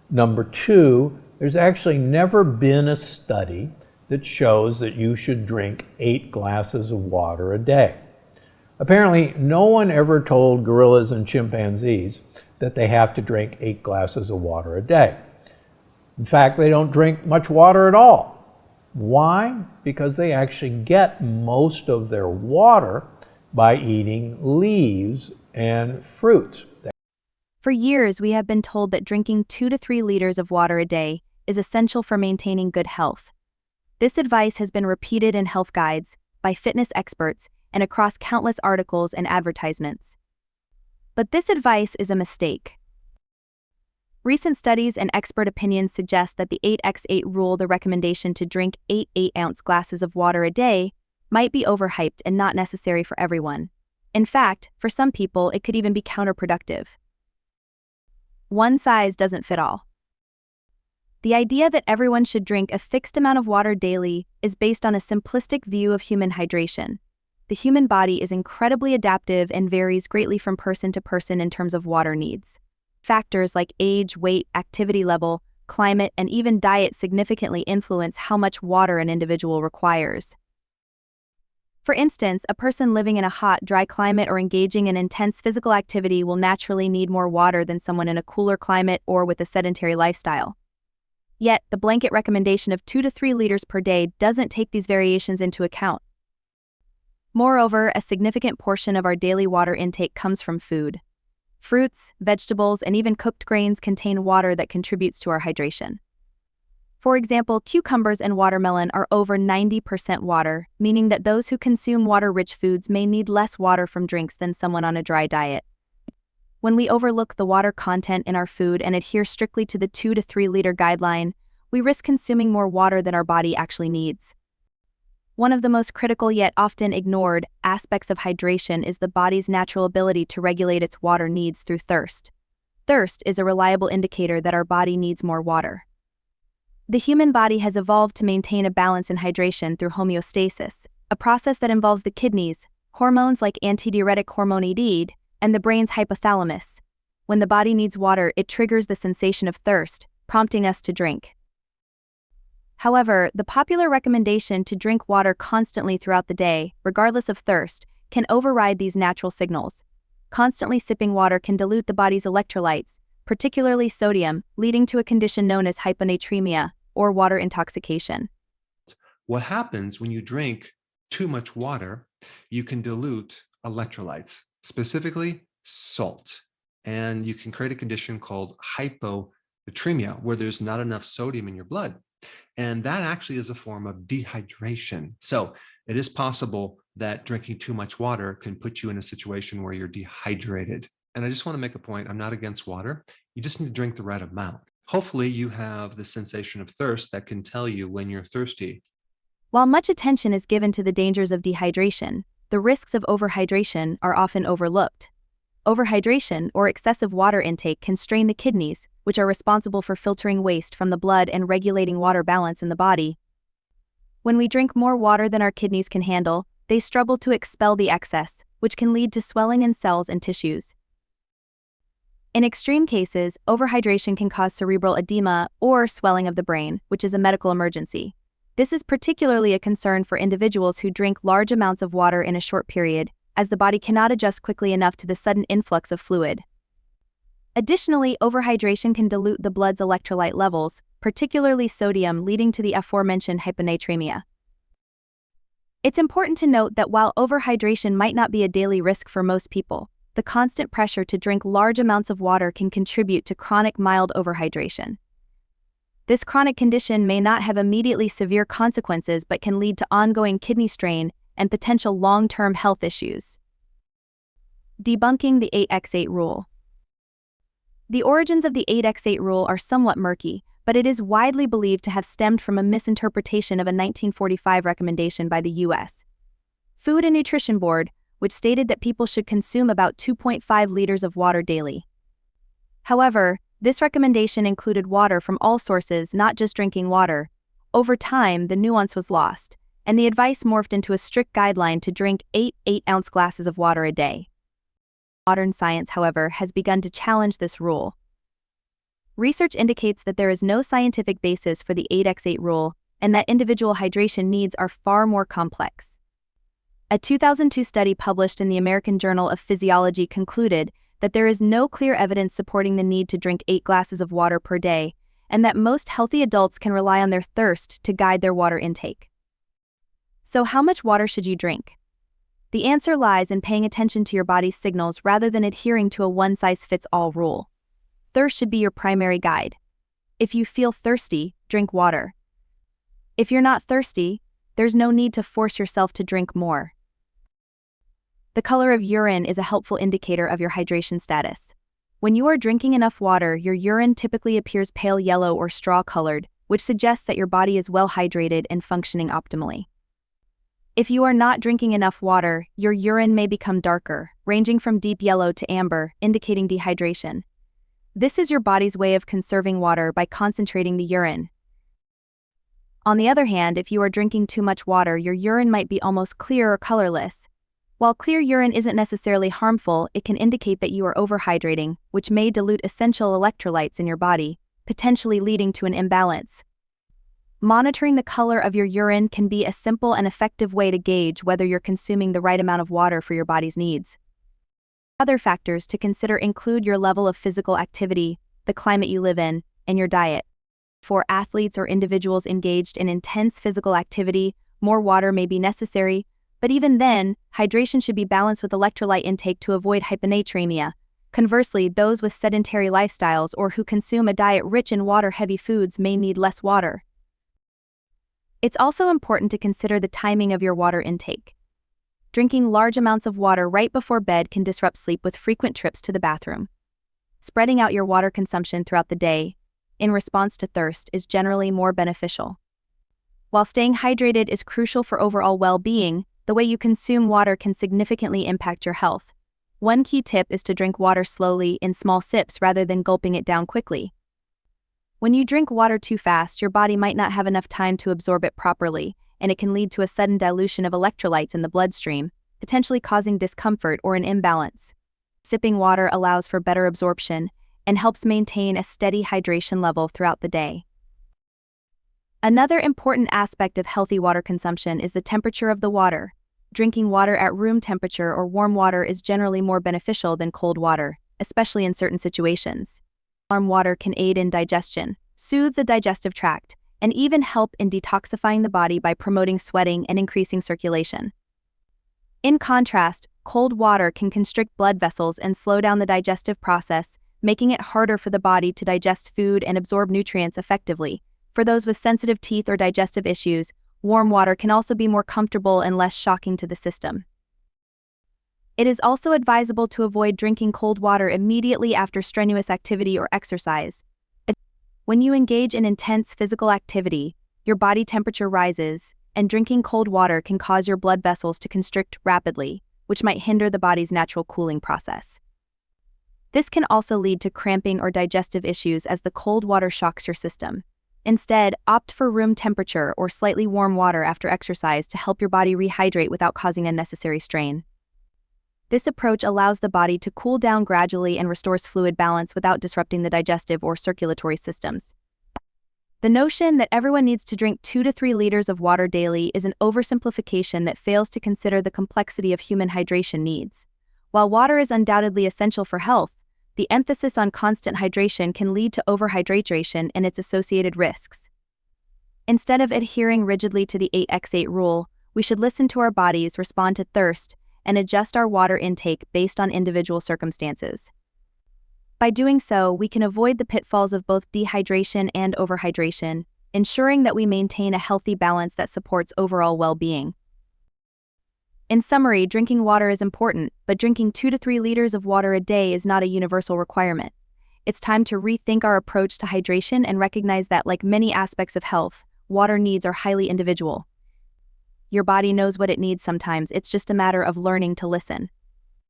Number two, there's actually never been a study that shows that you should drink 8 glasses of water a day. Apparently, no one ever told gorillas and chimpanzees that they have to drink 8 glasses of water a day. In fact, they don't drink much water at all. Why? Because they actually get most of their water by eating leaves and fruits. For years, we have been told that drinking 2 to 3 liters of water a day is essential for maintaining good health. This advice has been repeated in health guides, by fitness experts, and across countless articles and advertisements. But this advice is a mistake. Recent studies and expert opinions suggest that the 8x8 rule, the recommendation to drink 8 8-ounce glasses of water a day, might be overhyped and not necessary for everyone. In fact, for some people, it could even be counterproductive. One size doesn't fit all. The idea that everyone should drink a fixed amount of water daily is based on a simplistic view of human hydration. The human body is incredibly adaptive and varies greatly from person to person in terms of water needs. Factors like age, weight, activity level, climate, and even diet significantly influence how much water an individual requires. For instance, a person living in a hot, dry climate or engaging in intense physical activity will naturally need more water than someone in a cooler climate or with a sedentary lifestyle. Yet, the blanket recommendation of 2 to 3 liters per day doesn't take these variations into account. Moreover, a significant portion of our daily water intake comes from food. Fruits, vegetables, and even cooked grains contain water that contributes to our hydration. For example, cucumbers and watermelon are over 90% water, meaning that those who consume water-rich foods may need less water from drinks than someone on a dry diet. When we overlook the water content in our food and adhere strictly to the 2 to 3 liter guideline, we risk consuming more water than our body actually needs. One of the most critical yet often ignored aspects of hydration is the body's natural ability to regulate its water needs through thirst. Thirst is a reliable indicator that our body needs more water. The human body has evolved to maintain a balance in hydration through homeostasis, a process that involves the kidneys, hormones like antidiuretic hormone ED, and the brain's hypothalamus. When the body needs water, it triggers the sensation of thirst, prompting us to drink. However, the popular recommendation to drink water constantly throughout the day, regardless of thirst, can override these natural signals. Constantly sipping water can dilute the body's electrolytes, particularly sodium, leading to a condition known as hyponatremia, or water intoxication. What happens when you drink too much water, you can dilute electrolytes, specifically salt. And you can create a condition called hyponatremia, where there's not enough sodium in your blood. And that actually is a form of dehydration. So it is possible that drinking too much water can put you in a situation where you're dehydrated. And I just want to make a point. I'm not against water. You just need to drink the right amount. Hopefully you have the sensation of thirst that can tell you when you're thirsty. While much attention is given to the dangers of dehydration, the risks of overhydration are often overlooked. Overhydration, or excessive water intake, can strain the kidneys, which are responsible for filtering waste from the blood and regulating water balance in the body. When we drink more water than our kidneys can handle, they struggle to expel the excess, which can lead to swelling in cells and tissues. In extreme cases, overhydration can cause cerebral edema or swelling of the brain, which is a medical emergency. This is particularly a concern for individuals who drink large amounts of water in a short period, as the body cannot adjust quickly enough to the sudden influx of fluid. Additionally, overhydration can dilute the blood's electrolyte levels, particularly sodium, leading to the aforementioned hyponatremia. It's important to note that while overhydration might not be a daily risk for most people, the constant pressure to drink large amounts of water can contribute to chronic mild overhydration. This chronic condition may not have immediately severe consequences but can lead to ongoing kidney strain and potential long-term health issues. Debunking the 8x8 rule. The origins of the 8x8 rule are somewhat murky, but it is widely believed to have stemmed from a misinterpretation of a 1945 recommendation by the U.S. Food and Nutrition Board, which stated that people should consume about 2.5 liters of water daily. However, this recommendation included water from all sources, not just drinking water. Over time, the nuance was lost, and the advice morphed into a strict guideline to drink 8 8-ounce glasses of water a day. Modern science, however, has begun to challenge this rule. Research indicates that there is no scientific basis for the 8x8 rule and that individual hydration needs are far more complex. A 2002 study published in the American Journal of Physiology concluded that there is no clear evidence supporting the need to drink 8 glasses of water per day, and that most healthy adults can rely on their thirst to guide their water intake. So how much water should you drink? The answer lies in paying attention to your body's signals rather than adhering to a one-size-fits-all rule. Thirst should be your primary guide. If you feel thirsty, drink water. If you're not thirsty, there's no need to force yourself to drink more. The color of urine is a helpful indicator of your hydration status. When you are drinking enough water, your urine typically appears pale yellow or straw-colored, which suggests that your body is well hydrated and functioning optimally. If you are not drinking enough water, your urine may become darker, ranging from deep yellow to amber, indicating dehydration. This is your body's way of conserving water by concentrating the urine. On the other hand, if you are drinking too much water, your urine might be almost clear or colorless. While clear urine isn't necessarily harmful, it can indicate that you are overhydrating, which may dilute essential electrolytes in your body, potentially leading to an imbalance. Monitoring the color of your urine can be a simple and effective way to gauge whether you're consuming the right amount of water for your body's needs. Other factors to consider include your level of physical activity, the climate you live in, and your diet. For athletes or individuals engaged in intense physical activity, more water may be necessary, but even then, hydration should be balanced with electrolyte intake to avoid hyponatremia. Conversely, those with sedentary lifestyles or who consume a diet rich in water-heavy foods may need less water. It's also important to consider the timing of your water intake. Drinking large amounts of water right before bed can disrupt sleep with frequent trips to the bathroom. Spreading out your water consumption throughout the day, in response to thirst, is generally more beneficial. While staying hydrated is crucial for overall well-being, the way you consume water can significantly impact your health. One key tip is to drink water slowly in small sips rather than gulping it down quickly. When you drink water too fast, your body might not have enough time to absorb it properly, and it can lead to a sudden dilution of electrolytes in the bloodstream, potentially causing discomfort or an imbalance. Sipping water allows for better absorption and helps maintain a steady hydration level throughout the day. Another important aspect of healthy water consumption is the temperature of the water. Drinking water at room temperature or warm water is generally more beneficial than cold water, especially in certain situations. Warm water can aid in digestion, soothe the digestive tract, and even help in detoxifying the body by promoting sweating and increasing circulation. In contrast, cold water can constrict blood vessels and slow down the digestive process, making it harder for the body to digest food and absorb nutrients effectively. For those with sensitive teeth or digestive issues, warm water can also be more comfortable and less shocking to the system. It is also advisable to avoid drinking cold water immediately after strenuous activity or exercise. When you engage in intense physical activity, your body temperature rises, and drinking cold water can cause your blood vessels to constrict rapidly, which might hinder the body's natural cooling process. This can also lead to cramping or digestive issues as the cold water shocks your system. Instead, opt for room temperature or slightly warm water after exercise to help your body rehydrate without causing unnecessary strain. This approach allows the body to cool down gradually and restores fluid balance without disrupting the digestive or circulatory systems. The notion that everyone needs to drink 2 to 3 liters of water daily is an oversimplification that fails to consider the complexity of human hydration needs. While water is undoubtedly essential for health, the emphasis on constant hydration can lead to overhydration and its associated risks. Instead of adhering rigidly to the 8x8 rule, we should listen to our bodies, respond to thirst, and adjust our water intake based on individual circumstances. By doing so, we can avoid the pitfalls of both dehydration and overhydration, ensuring that we maintain a healthy balance that supports overall well-being. In summary, drinking water is important, but drinking 2 to 3 liters of water a day is not a universal requirement. It's time to rethink our approach to hydration and recognize that, like many aspects of health, water needs are highly individual. Your body knows what it needs sometimes, it's just a matter of learning to listen.